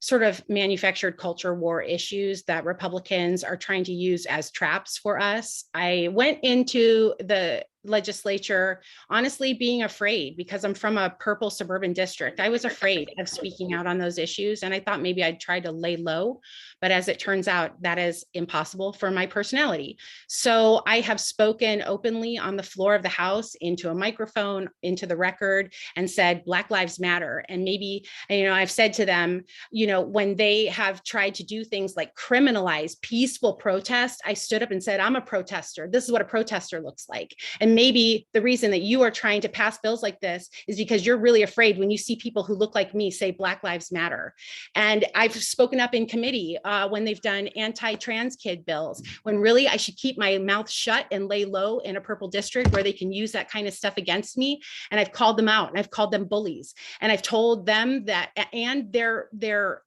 sort of manufactured culture war issues that Republicans are trying to use as traps for us. I went into the legislature honestly being afraid because I'm from a purple suburban district. I was afraid of speaking out on those issues, and I thought maybe I'd try to lay low, but as it turns out, that is impossible for my personality. So I have spoken openly on the floor of the House into a microphone, into the record, and said Black Lives Matter. And maybe, I've said to them, when they have tried to do things like criminalize peaceful protest, I stood up and said, I'm a protester. This is what a protester looks like. And And maybe the reason that you are trying to pass bills like this is because you're really afraid when you see people who look like me say Black Lives Matter. And I've spoken up in committee when they've done anti-trans kid bills, when really I should keep my mouth shut and lay low in a purple district where they can use that kind of stuff against me. And I've called them out and I've called them bullies. And I've told them that, and their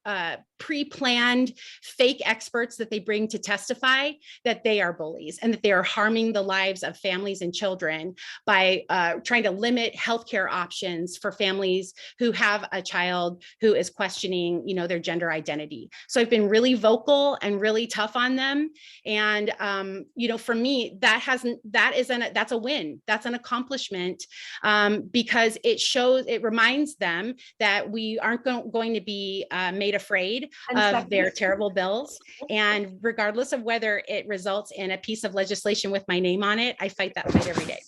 pre-planned fake experts that they bring to testify, that they are bullies and that they are harming the lives of families and children by trying to limit healthcare options for families who have a child who is questioning, their gender identity. So I've been really vocal and really tough on them. And, for me, that's a win. That's an accomplishment because it reminds them that we aren't going to be made afraid of their terrible bills. And regardless of whether it results in a piece of legislation with my name on it, I fight that fight every day.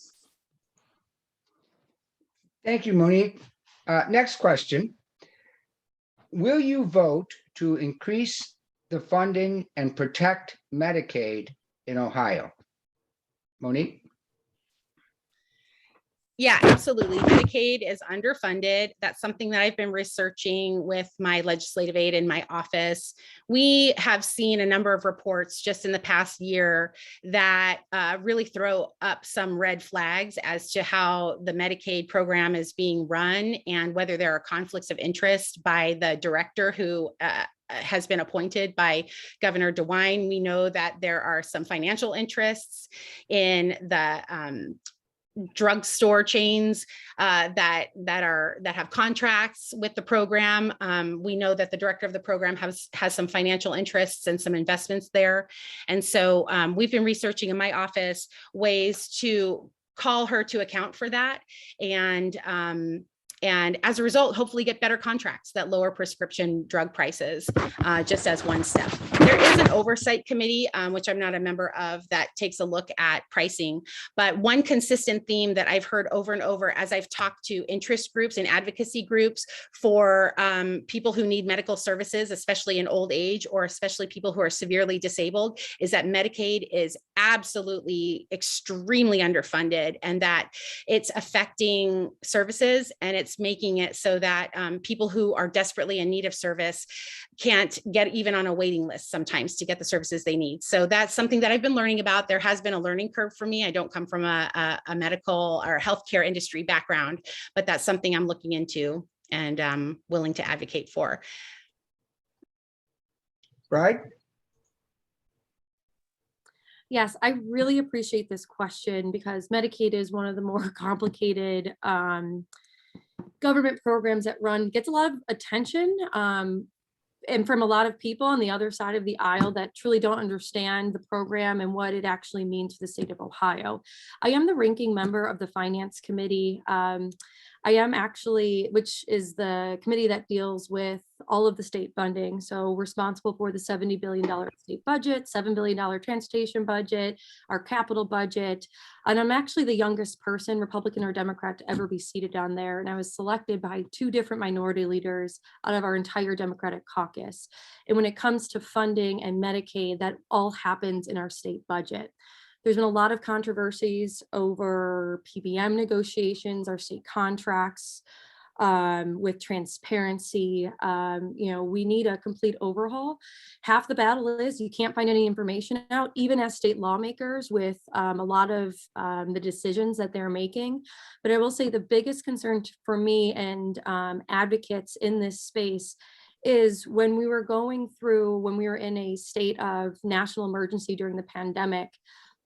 Thank you, Monique. Next question. Will you vote to increase the funding and protect Medicaid in Ohio? Monique? Yeah, absolutely. Medicaid is underfunded. That's something that I've been researching with my legislative aide in my office. We have seen a number of reports just in the past year that really throw up some red flags as to how the Medicaid program is being run and whether there are conflicts of interest by the director who has been appointed by Governor DeWine. We know that there are some financial interests in the drugstore chains that have contracts with the program. We know that the director of the program has some financial interests and some investments there. And so we've been researching in my office ways to call her to account for that. And as a result, hopefully get better contracts that lower prescription drug prices, just as one step. There is an oversight committee, which I'm not a member of, that takes a look at pricing. But one consistent theme that I've heard over and over as I've talked to interest groups and advocacy groups for people who need medical services, especially in old age, or especially people who are severely disabled, is that Medicaid is absolutely extremely underfunded and that it's affecting services and it's making it so that people who are desperately in need of service can't get even on a waiting list sometimes to get the services they need. So that's something that I've been learning about. There has been a learning curve for me. I don't come from a medical or healthcare industry background, but that's something I'm looking into and willing to advocate for. Right? Yes, I really appreciate this question because Medicaid is one of the more complicated government programs that gets a lot of attention and from a lot of people on the other side of the aisle that truly don't understand the program and what it actually means for the state of Ohio. I am the ranking member of the Finance Committee. I am actually, which is the committee that deals with all of the state funding. So responsible for the $70 billion state budget, $7 billion transportation budget, our capital budget. And I'm actually the youngest person, Republican or Democrat, to ever be seated down there. And I was selected by 2 different minority leaders out of our entire Democratic caucus. And when it comes to funding and Medicaid, that all happens in our state budget. There's been a lot of controversies over PBM negotiations, our state contracts, with transparency. We need a complete overhaul. Half the battle is you can't find any information out, even as state lawmakers, with a lot of the decisions that they're making. But I will say the biggest concern for me and advocates in this space is when we were in a state of national emergency during the pandemic,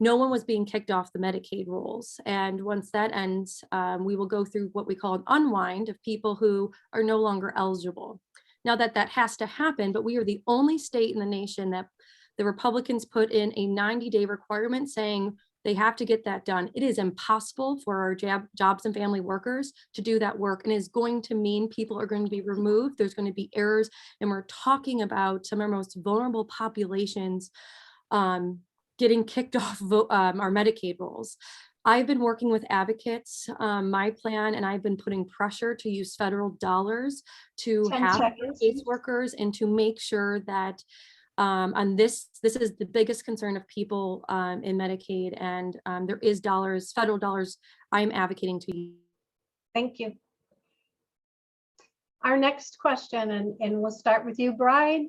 no one was being kicked off the Medicaid rolls. And once that ends, we will go through what we call an unwind of people who are no longer eligible. Now that has to happen, but we are the only state in the nation that the Republicans put in a 90-day requirement saying they have to get that done. It is impossible for our jobs and family workers to do that work, and is going to mean people are going to be removed. There's going to be errors, and we're talking about some of our most vulnerable populations getting kicked off our Medicaid rolls. I've been working with advocates, my plan, and I've been putting pressure to use federal dollars to have case workers and to make sure that on this is the biggest concern of people in Medicaid, and there is dollars, federal dollars, I'm advocating to use. Thank you. Our next question, and we'll start with you, Bride.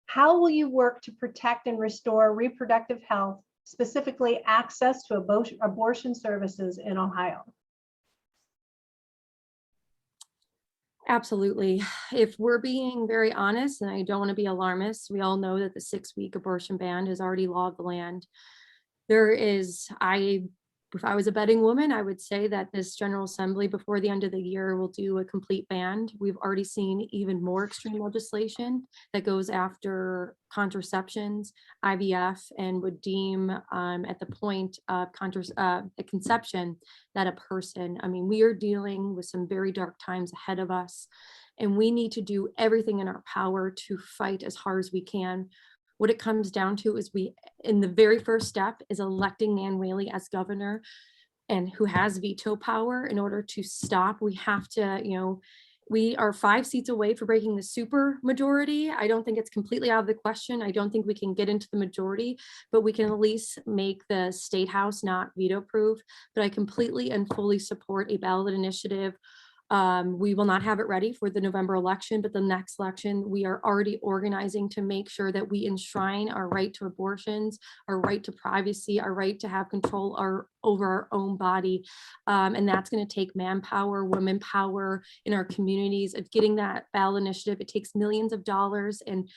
How will you work to protect and restore reproductive health, specifically access to abortion services in Ohio? Absolutely. If we're being very honest, and I don't want to be alarmist, we all know that the 6-week abortion ban is already law of the land. If I was a betting woman, I would say that this General Assembly before the end of the year will do a complete ban. We've already seen even more extreme legislation that goes after contraceptions, IVF, and would deem at the point of a conception that a person, I mean, we are dealing with some very dark times ahead of us, and we need to do everything in our power to fight as hard as we can. What it comes down to is in the very first step is electing Nan Whaley as governor, and who has veto power. In order to stop, we have to, we are 5 seats away for breaking the super majority. I don't think it's completely out of the question. I don't think we can get into the majority, but we can at least make the state house not veto proof. But I completely and fully support a ballot initiative. We will not have it ready for the November election, but the next election, we are already organizing to make sure that we enshrine our right to abortions, our right to privacy, our right to have control over our own body. And that's going to take manpower, women power in our communities. Of getting that ballot initiative, it takes millions of dollars and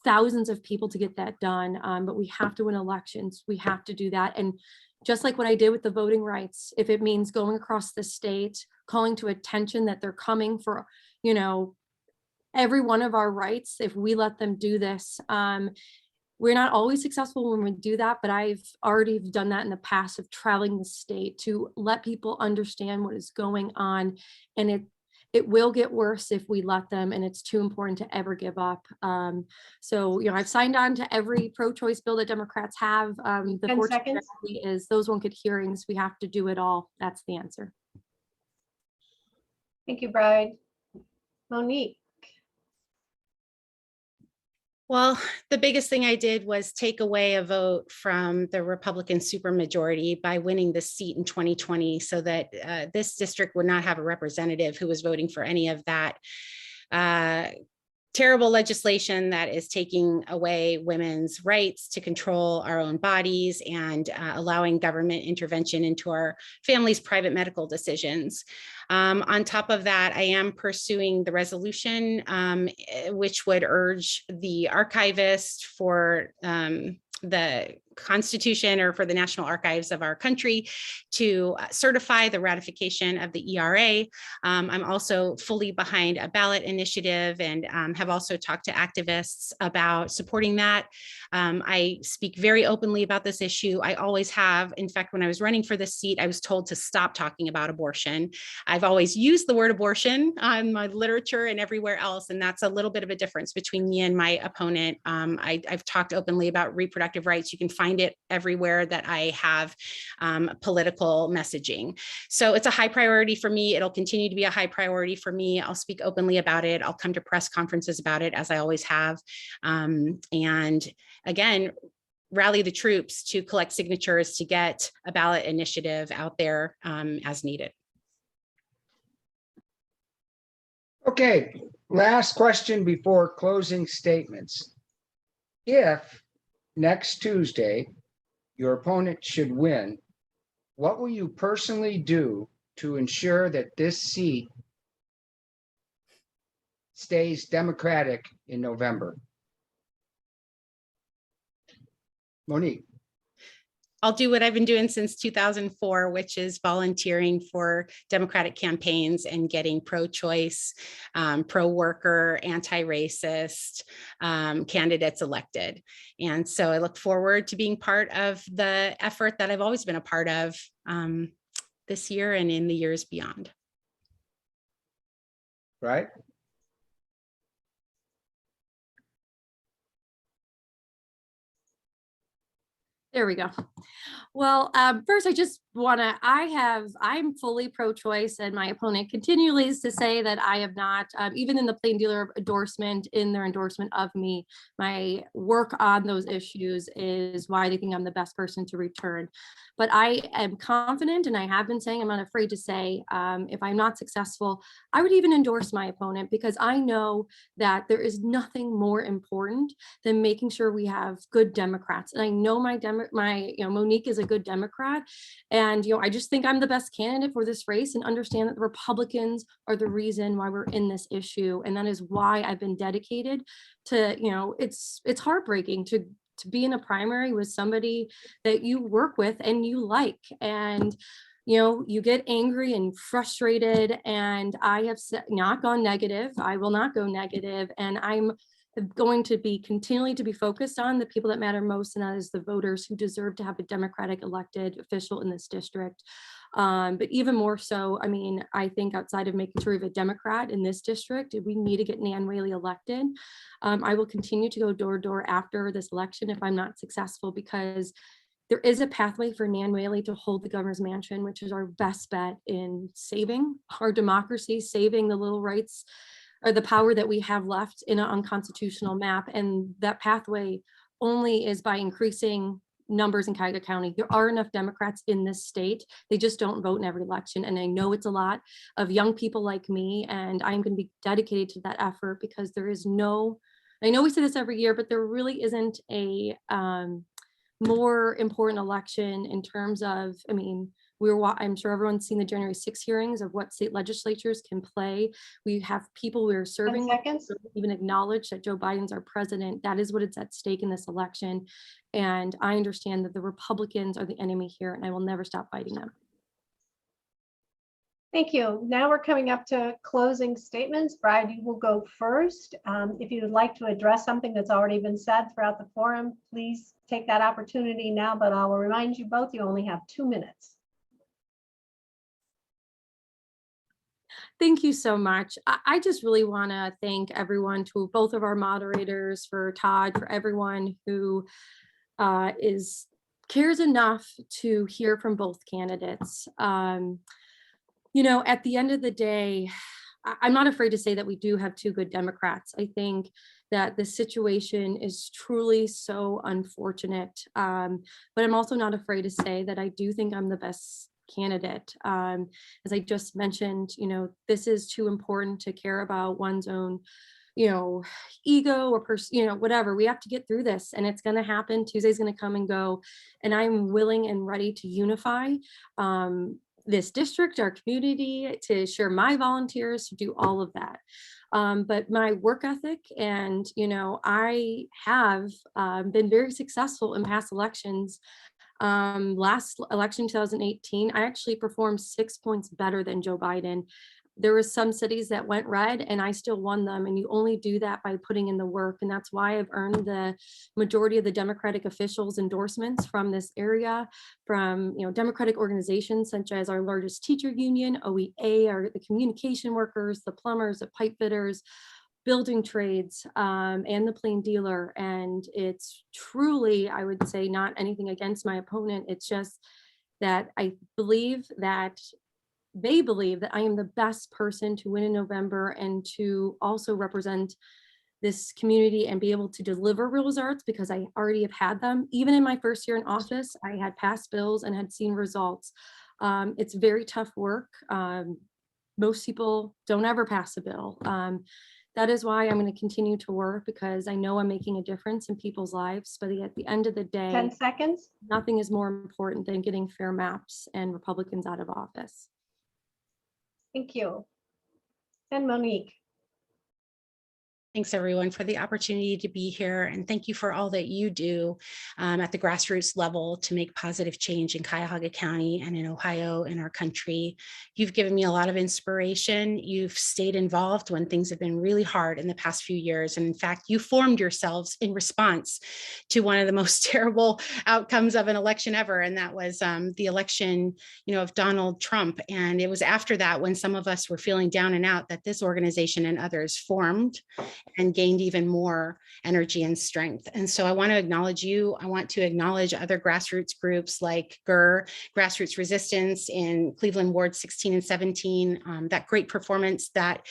thousands of people to get that done. But we have to win elections. We have to do that. And just like what I did with the voting rights, if it means going across the state, calling to attention that they're coming for, every one of our rights, if we let them do this, we're not always successful when we do that, but I've already done that in the past of traveling the state to let people understand what is going on. And it will get worse if we let them, and it's too important to ever give up. So, I've signed on to every pro-choice bill that Democrats have. The 10 fortune seconds. is those won't get hearings. We have to do it all. That's the answer. Thank you, Bride. Monique. Well, the biggest thing I did was take away a vote from the Republican supermajority by winning the seat in 2020 so that this district would not have a representative who was voting for any of that terrible legislation that is taking away women's rights to control our own bodies and allowing government intervention into our families' private medical decisions. On top of that, I am pursuing the resolution, which would urge the archivist for the Constitution or for the National Archives of our country to certify the ratification of the ERA. I'm also fully behind a ballot initiative and have also talked to activists about supporting that. I speak very openly about this issue. I always have. In fact, when I was running for this seat, I was told to stop talking about abortion. I've always used the word abortion on my literature and everywhere else, and that's a little bit of a difference between me and my opponent. I've talked openly about reproductive rights. You can find it everywhere that I have political messaging. So it's a high priority for me. It'll continue to be a high priority for me. I'll speak openly about it. I'll come to press conferences about it, as I always have. And again, rally the troops to collect signatures to get a ballot initiative out there as needed. Okay, last question before closing statements. If next Tuesday your opponent should win, what will you personally do to ensure that this seat stays Democratic in November? Monique. I'll do what I've been doing since 2004, which is volunteering for Democratic campaigns and getting pro-choice, pro-worker, anti-racist candidates elected. And so I look forward to being part of the effort that I've always been a part of this year and in the years beyond. Right? There we go. Well, first, I just want to, I'm fully pro-choice, and my opponent continually is to say that I have not, even in the plain dealer endorsement, in their endorsement of me, my work on those issues is why they think I'm the best person to return. But I am confident, and I have been saying, I'm not afraid to say, if I'm not successful, I would even endorse my opponent, because I know that there is nothing more important than making sure we have good Democrats. And I know Monique is a good Democrat. And, I just think I'm the best candidate for this race, and understand that the Republicans are the reason why we're in this issue. And that is why I've been dedicated to, it's heartbreaking to be in a primary with somebody that you work with and you like. And you get angry and frustrated, and I have not gone negative. I will not go negative, and I'm going to be continually to be focused on the people that matter most, and that is the voters who deserve to have a Democratic elected official in this district. But even more so, I mean, I think outside of making sure we have a Democrat in this district, we need to get Nan Whaley elected. I will continue to go door to door after this election if I'm not successful, because there is a pathway for Nan Whaley to hold the governor's mansion, which is our best bet in saving our democracy, saving the little rights or the power that we have left in an unconstitutional map. And that pathway only is by increasing numbers in Cuyahoga County. There are enough Democrats in this state. They just don't vote in every election. And I know it's a lot of young people like me, and I'm going to be dedicated to that effort, because there is no, I know we say this every year, but there really isn't a more important election in terms of, I mean, I'm sure everyone's seen the January 6 hearings of what state legislatures can play. We have people we are 10 serving, seconds. even acknowledge that Joe Biden's our president. That is what it's at stake in this election. And I understand that the Republicans are the enemy here, and I will never stop fighting them. Thank you. Now we're coming up to closing statements. Brad, you will go first. If you would like to address something that's already been said throughout the forum, please take that opportunity now, but I will remind you both, you only have 2 minutes. Thank you so much. I just really want to thank everyone, to both of our moderators, for Todd, for everyone who cares enough to hear from both candidates. At the end of the day, I'm not afraid to say that we do have two good Democrats. I think that the situation is truly so unfortunate. But I'm also not afraid to say that I do think I'm the best candidate. As I just mentioned, this is too important to care about one's own, ego or whatever. We have to get through this, and it's going to happen. Tuesday's going to come and go, and I'm willing and ready to unify this district, our community, to share my volunteers, to do all of that. But my work ethic, and I have been very successful in past elections. Last election, 2018, I actually performed 6 points better than Joe Biden. There were some cities that went red, and I still won them. And you only do that by putting in the work. And that's why I've earned the majority of the Democratic officials' endorsements from this area, from Democratic organizations such as our largest teacher union, OEA, the communication workers, the plumbers, the pipe fitters, building trades, and the plain dealer. And it's truly, I would say, not anything against my opponent. It's just that I believe that they believe that I am the best person to win in November, and to also represent this community and be able to deliver real results, because I already have had them. Even in my first year in office, I had passed bills and had seen results. It's very tough work. Most people don't ever pass a bill. That is why I'm going to continue to work, because I know I'm making a difference in people's lives. But at the end of the day, 10 seconds. nothing is more important than getting fair maps and Republicans out of office. Thank you. And Monique. Thanks, everyone, for the opportunity to be here. And thank you for all that you do at the grassroots level to make positive change in Cuyahoga County and in Ohio and our country. You've given me a lot of inspiration. You've stayed involved when things have been really hard in the past few years. And in fact, you formed yourselves in response to one of the most terrible outcomes of an election ever. And that was the election, of Donald Trump. And it was after that, when some of us were feeling down and out, that this organization and others formed. and gained even more energy and strength. And so I want to acknowledge you. I want to acknowledge other grassroots groups like GER, Grassroots Resistance in Cleveland Ward 16 and 17, that great performance, that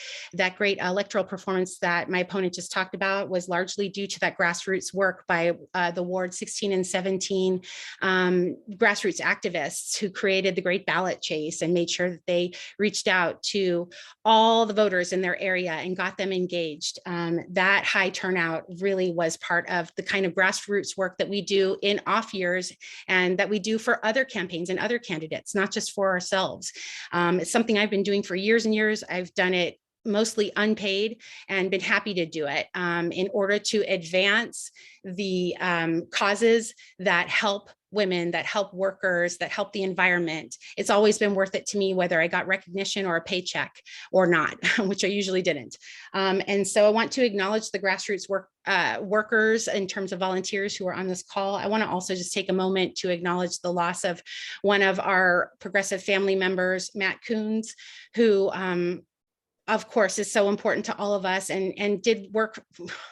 great electoral performance that my opponent just talked about was largely due to that grassroots work by the Ward 16 and 17 grassroots activists who created the great ballot chase and made sure that they reached out to all the voters in their area and got them engaged. That high turnout really was part of the kind of grassroots work that we do in off years and that we do for other campaigns and other candidates, not just for ourselves. It's something I've been doing for years and years. I've done it mostly unpaid and been happy to do it in order to advance the causes that help women, that help workers, that help the environment. It's always been worth it to me, whether I got recognition or a paycheck or not, which I usually didn't. And so I want to acknowledge the grassroots workers in terms of volunteers who are on this call. I want to also just take a moment to acknowledge the loss of one of our progressive family members, Matt Coons, who of course, is so important to all of us and did work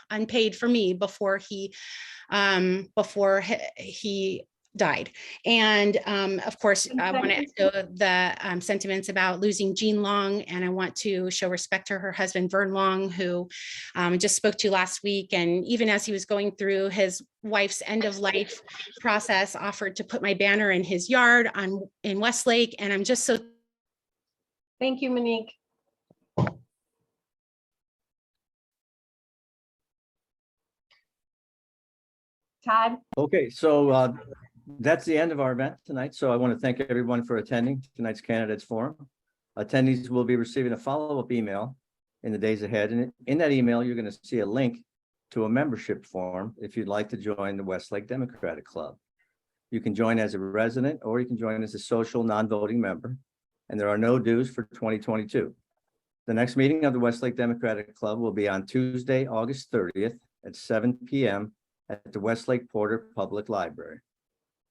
unpaid for me before he died. And of course, I want to echo the sentiments about losing Jean Long, and I want to show respect to her husband, Vern Long, who just spoke to last week. And even as he was going through his wife's end of life process, offered to put my banner in his yard in Westlake. And I'm just so. Thank you, Monique. Todd? Okay, so that's the end of our event tonight. So I want to thank everyone for attending tonight's candidates forum. Attendees will be receiving a follow-up email in the days ahead. And in that email, you're going to see a link to a membership form if you'd like to join the Westlake Democratic Club. You can join as a resident or you can join as a social non-voting member. And there are no dues for 2022. The next meeting of the Westlake Democratic Club will be on Tuesday, August 30th at 7 p.m. at the Westlake Porter Public Library.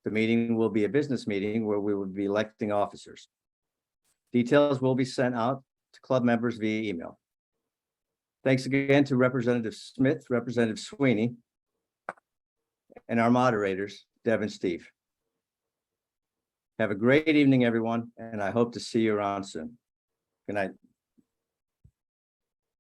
The meeting will be a business meeting where we will be electing officers. Details will be sent out to club members via email. Thanks again to Representative Smith, Representative Sweeney, and our moderators, Deb and Steve. Have a great evening, everyone, and I hope to see you around soon. Good night.